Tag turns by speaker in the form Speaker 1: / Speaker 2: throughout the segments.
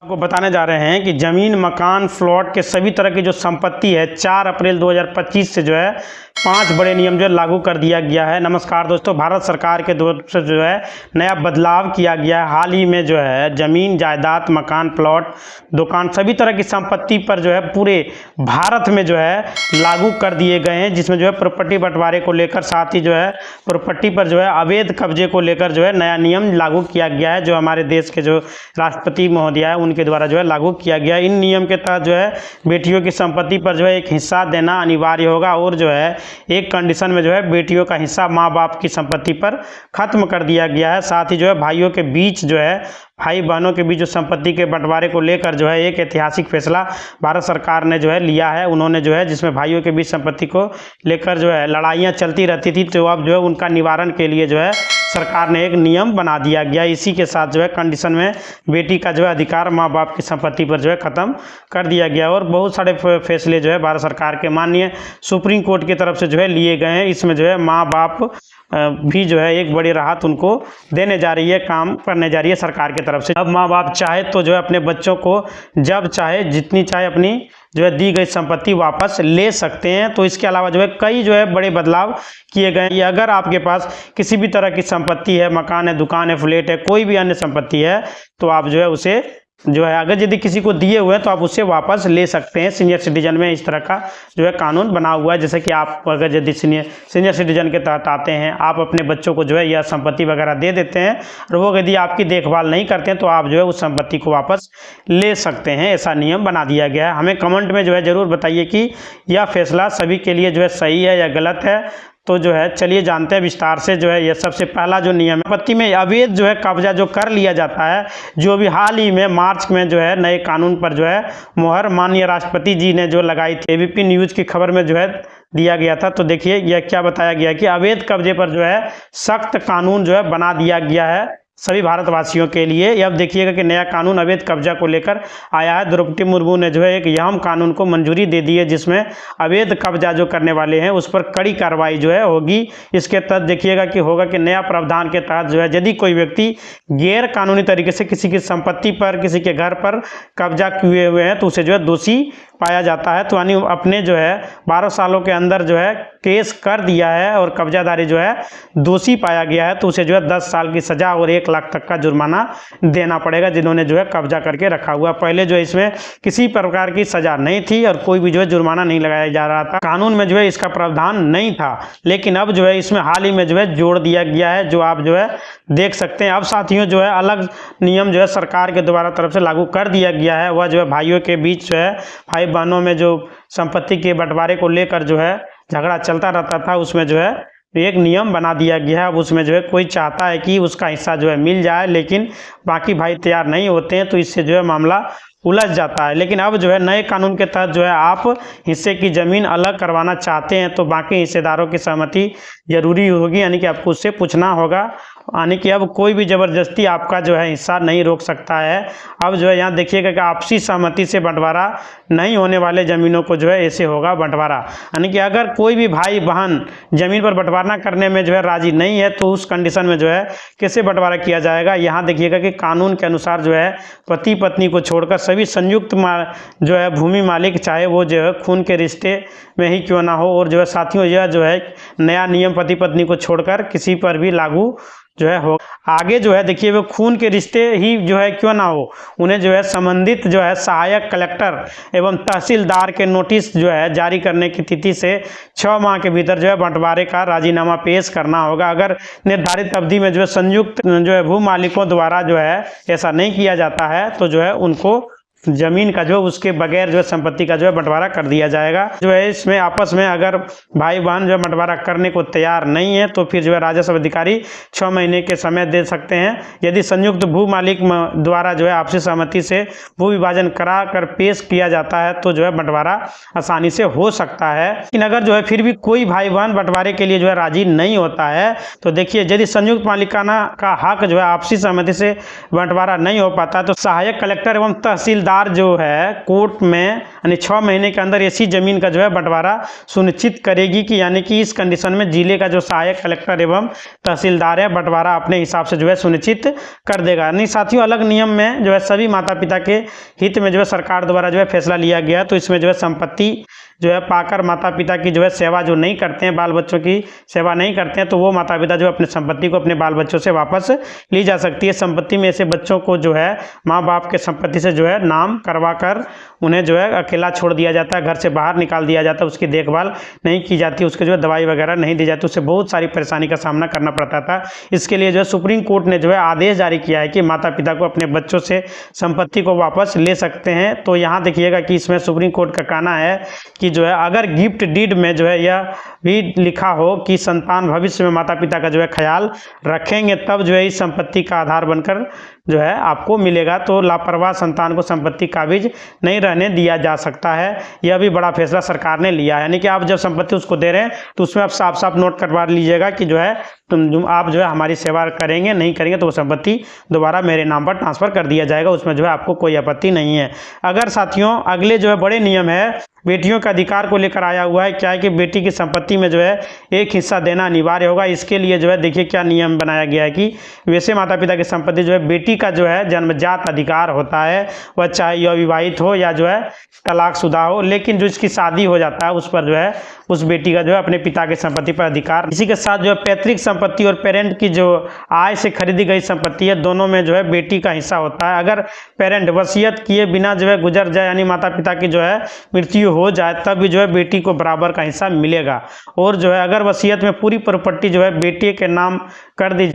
Speaker 1: आपको बताने जा रहे हैं कि ज़मीन, मकान, प्लॉट के सभी तरह की जो संपत्ति है 4 अप्रैल 2025 से जो है 5 बड़े नियम जो है लागू कर दिया गया है। नमस्कार दोस्तों, भारत सरकार के द्वारा से जो है नया बदलाव किया गया है। हाल ही में जो है ज़मीन, जायदाद, मकान, प्लॉट, दुकान सभी तरह की संपत्ति पर जो है पूरे भारत में जो है लागू कर दिए गए हैं, जिसमें जो है प्रॉपर्टी बंटवारे को लेकर, साथ ही जो है प्रॉपर्टी पर जो है अवैध कब्जे को लेकर जो है नया नियम लागू किया गया है, जो हमारे देश के जो राष्ट्रपति महोदय है उनके द्वारा जो है लागू किया गया है। इन नियम के तहत जो है बेटियों की संपत्ति पर जो है एक हिस्सा देना अनिवार्य होगा और जो है एक कंडीशन में जो है बेटियों का हिस्सा माँ बाप की संपत्ति पर खत्म कर दिया गया है। साथ ही जो है भाइयों के बीच जो है भाई बहनों के बीच जो संपत्ति के बंटवारे को लेकर जो है एक ऐतिहासिक फैसला भारत सरकार ने जो है लिया है। उन्होंने जो है जिसमें भाइयों के बीच संपत्ति को लेकर जो है लड़ाइयाँ चलती रहती थी, तो अब जो है उनका निवारण के लिए जो है सरकार ने एक नियम बना दिया गया। इसी के साथ जो है कंडीशन में बेटी का जो है अधिकार माँ बाप की संपत्ति पर जो है ख़त्म कर दिया गया और बहुत सारे फैसले जो है भारत सरकार के माननीय सुप्रीम कोर्ट की तरफ से जो है लिए गए हैं। इसमें जो है माँ बाप भी जो है एक बड़ी राहत उनको देने जा रही है, काम करने जा रही है सरकार की तरफ से। अब माँ बाप चाहे तो जो है अपने बच्चों को जब चाहे जितनी चाहे अपनी जो है दी गई संपत्ति वापस ले सकते हैं। तो इसके अलावा जो है कई जो है बड़े बदलाव किए गए हैं। अगर आपके पास किसी भी तरह की संपत्ति है, मकान है, दुकान है, फ्लैट है, कोई भी अन्य संपत्ति है, तो आप जो है उसे जो है अगर यदि किसी को दिए हुए हैं तो आप उससे वापस ले सकते हैं। सीनियर सिटीजन में इस तरह का जो है कानून बना हुआ है, जैसे कि आप अगर यदि सीनियर सिटीजन के तहत आते हैं, आप अपने बच्चों को जो है यह संपत्ति वगैरह दे देते हैं और वो यदि आपकी देखभाल नहीं करते हैं तो आप जो है उस संपत्ति को वापस ले सकते हैं। ऐसा नियम बना दिया गया है। हमें कमेंट में जो है ज़रूर बताइए कि यह फैसला सभी के लिए जो है सही है या गलत है। तो जो है चलिए जानते हैं विस्तार से। जो है ये सबसे पहला जो नियम है, संपत्ति में अवैध जो है कब्जा जो कर लिया जाता है, जो भी हाल ही में मार्च में जो है नए कानून पर जो है मुहर माननीय राष्ट्रपति जी ने जो लगाई थी, एबीपी न्यूज़ की खबर में जो है दिया गया था। तो देखिए यह क्या बताया गया कि अवैध कब्जे पर जो है सख्त कानून जो है बना दिया गया है सभी भारतवासियों के लिए। अब देखिएगा कि नया कानून अवैध कब्जा को लेकर आया है। द्रौपदी मुर्मू ने जो है एक अहम कानून को मंजूरी दे दी है, जिसमें अवैध कब्जा जो करने वाले हैं उस पर कड़ी कार्रवाई जो है होगी। इसके तहत देखिएगा कि होगा कि नया प्रावधान के तहत जो है यदि कोई व्यक्ति गैर कानूनी तरीके से किसी की संपत्ति पर, किसी के घर पर कब्जा किए हुए हैं तो उसे जो है दोषी पाया जाता है। तो यानी अपने जो है 12 सालों के अंदर जो है केस कर दिया है और कब्जादारी जो है दोषी पाया गया है तो उसे जो है 10 साल की सज़ा और 1 लाख तक का जुर्माना देना पड़ेगा, जिन्होंने जो है कब्जा करके रखा हुआ। पहले जो है इसमें किसी प्रकार की सज़ा नहीं थी और कोई भी जो है जुर्माना नहीं लगाया जा रहा था। कानून में जो है इसका प्रावधान नहीं था, लेकिन अब जो है इसमें हाल ही में जो है जोड़ दिया गया है, जो आप जो है देख सकते हैं। अब साथियों जो है अलग नियम जो है सरकार के द्वारा तरफ से लागू कर दिया गया है। वह जो है भाइयों के बीच जो है भाई बहनों में जो संपत्ति के बंटवारे को लेकर जो है झगड़ा चलता रहता था, उसमें जो है एक नियम बना दिया गया है। अब उसमें जो है कोई चाहता है कि उसका हिस्सा जो है मिल जाए, लेकिन बाकी भाई तैयार नहीं होते हैं, तो इससे जो है मामला उलझ जाता है। लेकिन अब जो है नए कानून के तहत जो है आप हिस्से की ज़मीन अलग करवाना चाहते हैं तो बाकी हिस्सेदारों की सहमति जरूरी होगी, यानी कि आपको उससे पूछना होगा। यानी कि अब कोई भी ज़बरदस्ती आपका जो है हिस्सा नहीं रोक सकता है। अब जो है यहाँ देखिएगा कि आपसी सहमति से बंटवारा नहीं होने वाले ज़मीनों को जो है ऐसे होगा बंटवारा। यानी कि अगर कोई भी भाई बहन ज़मीन पर बंटवारा करने में जो है राज़ी नहीं है तो उस कंडीशन में जो है कैसे बंटवारा किया जाएगा। यहाँ देखिएगा कि कानून के अनुसार जो है पति पत्नी को छोड़कर सभी संयुक्त जो है भूमि मालिक, चाहे वो जो है खून के रिश्ते में ही क्यों ना हो। और जो है साथियों यह जो है नया नियम पति पत्नी को छोड़कर किसी पर भी लागू जो है हो। आगे जो है देखिए वो खून के रिश्ते ही जो है क्यों ना हो, उन्हें जो है संबंधित जो है सहायक कलेक्टर एवं तहसीलदार के नोटिस जो है जारी करने की तिथि से 6 माह के भीतर जो है बंटवारे का राजीनामा पेश करना होगा। अगर निर्धारित अवधि में जो है संयुक्त जो है भू मालिकों द्वारा जो है ऐसा नहीं किया जाता है तो जो है उनको जमीन का जो है उसके बगैर जो है संपत्ति का जो है बंटवारा कर दिया जाएगा। जो है इसमें आपस में अगर भाई बहन जो है बंटवारा करने को तैयार नहीं है तो फिर जो है राजस्व अधिकारी 6 महीने के समय दे सकते हैं। यदि संयुक्त भू मालिक द्वारा जो है आपसी सहमति से भू विभाजन करा कर पेश किया जाता है तो जो है बंटवारा आसानी से हो सकता है। लेकिन अगर जो है फिर भी कोई भाई बहन बंटवारे के लिए जो है राजी नहीं होता है तो देखिए यदि संयुक्त मालिकाना का हक जो है आपसी सहमति से बंटवारा नहीं हो पाता तो सहायक कलेक्टर एवं तहसीलदार तहसीलदार जो है कोर्ट में यानी 6 महीने के अंदर ऐसी ज़मीन का जो है बंटवारा सुनिश्चित करेगी कि यानी कि इस कंडीशन में जिले का जो सहायक कलेक्टर एवं तहसीलदार है बंटवारा अपने हिसाब से जो है सुनिश्चित कर देगा। यानी साथियों अलग नियम में जो है सभी माता पिता के हित में जो है सरकार द्वारा जो है फैसला लिया गया। तो इसमें जो है संपत्ति जो है पाकर माता पिता की जो है सेवा जो नहीं करते हैं, बाल बच्चों की सेवा नहीं करते हैं, तो वो माता पिता जो अपने संपत्ति को अपने बाल बच्चों से वापस ली जा सकती है। संपत्ति में ऐसे बच्चों को जो है माँ बाप के संपत्ति से जो है नाम करवा कर उन्हें जो है अकेला छोड़ दिया जाता है, घर से बाहर निकाल दिया जाता है, उसकी देखभाल नहीं की जाती, उसके जो है दवाई वगैरह नहीं दी जाती, उससे बहुत सारी परेशानी का सामना करना पड़ता था। इसके लिए जो है सुप्रीम कोर्ट ने जो है आदेश जारी किया है कि माता पिता को अपने बच्चों से संपत्ति को वापस ले सकते हैं। तो यहाँ देखिएगा कि इसमें सुप्रीम कोर्ट का कहना है कि जो है अगर गिफ्ट डीड में जो है यह भी लिखा हो कि संतान भविष्य में माता पिता का जो है ख्याल रखेंगे तब जो है इस संपत्ति का आधार बनकर जो है आपको मिलेगा। तो लापरवाह संतान को संपत्ति काबिज नहीं रहने दिया जा सकता है। यह भी बड़ा फैसला सरकार ने लिया है। यानी कि आप जब संपत्ति उसको दे रहे हैं तो उसमें आप साफ साफ नोट करवा लीजिएगा कि जो है आप जो है हमारी सेवा करेंगे, नहीं करेंगे तो वो संपत्ति दोबारा मेरे नाम पर ट्रांसफर कर दिया जाएगा, उसमें जो है आपको कोई आपत्ति नहीं है। अगर साथियों अगले जो है बड़े नियम है बेटियों के अधिकार को लेकर आया हुआ है। क्या है कि बेटी की संपत्ति में जो है एक हिस्सा देना अनिवार्य होगा। इसके लिए जो है देखिए क्या नियम बनाया गया है कि वैसे माता पिता की संपत्ति जो है बेटी का जो है जन्मजात अधिकार होता है, वह चाहे अविवाहित हो या जो है तलाकशुदा हो, लेकिन जो इसकी शादी हो जाता है उस पर जो है उस बेटी का जो है अपने पिता की संपत्ति पर अधिकार। इसी के साथ जो है पैतृक संपत्ति और पेरेंट की जो आय से खरीदी गई संपत्ति है दोनों में जो है बेटी का हिस्सा होता है। अगर पेरेंट वसीयत किए बिना जो है गुजर जाए यानी माता पिता की जो है मृत्यु हो जाए तब भी जो है बेटी को बराबर का हिस्सा मिलेगा। और जो है अगर वसीयत में पूरी प्रॉपर्टी जो है बेटे के नाम कर दी,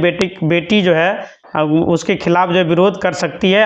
Speaker 1: बेटी जो है उसके खिलाफ जो विरोध कर सकती है।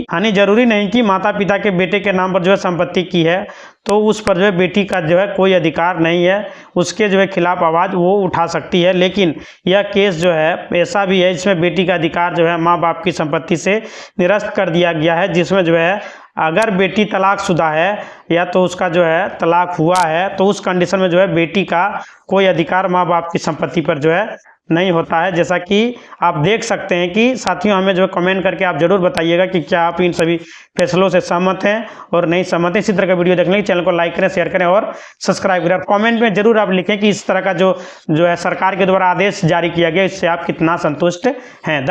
Speaker 1: आने जरूरी नहीं कि माता पिता के बेटे के नाम पर जो है संपत्ति की है तो उस पर जो है बेटी का जो है कोई अधिकार नहीं है, उसके जो है खिलाफ आवाज़ वो उठा सकती है। लेकिन यह केस जो है ऐसा भी है जिसमें बेटी का अधिकार जो है माँ बाप की संपत्ति से निरस्त कर दिया गया है, जिसमें जो है अगर बेटी तलाकशुदा है या तो उसका जो है तलाक हुआ है तो उस कंडीशन में जो है बेटी का कोई अधिकार माँ बाप की संपत्ति पर जो है नहीं होता है। जैसा कि आप देख सकते हैं कि साथियों हमें जो है कमेंट करके आप जरूर बताइएगा कि क्या आप इन सभी फैसलों से सहमत हैं और नहीं सहमत हैं। इसी तरह का वीडियो देखने के लिए चैनल को लाइक करें, शेयर करें और सब्सक्राइब करें। और कमेंट में जरूर आप लिखें कि इस तरह का जो है सरकार के द्वारा आदेश जारी किया गया इससे आप कितना संतुष्ट हैं।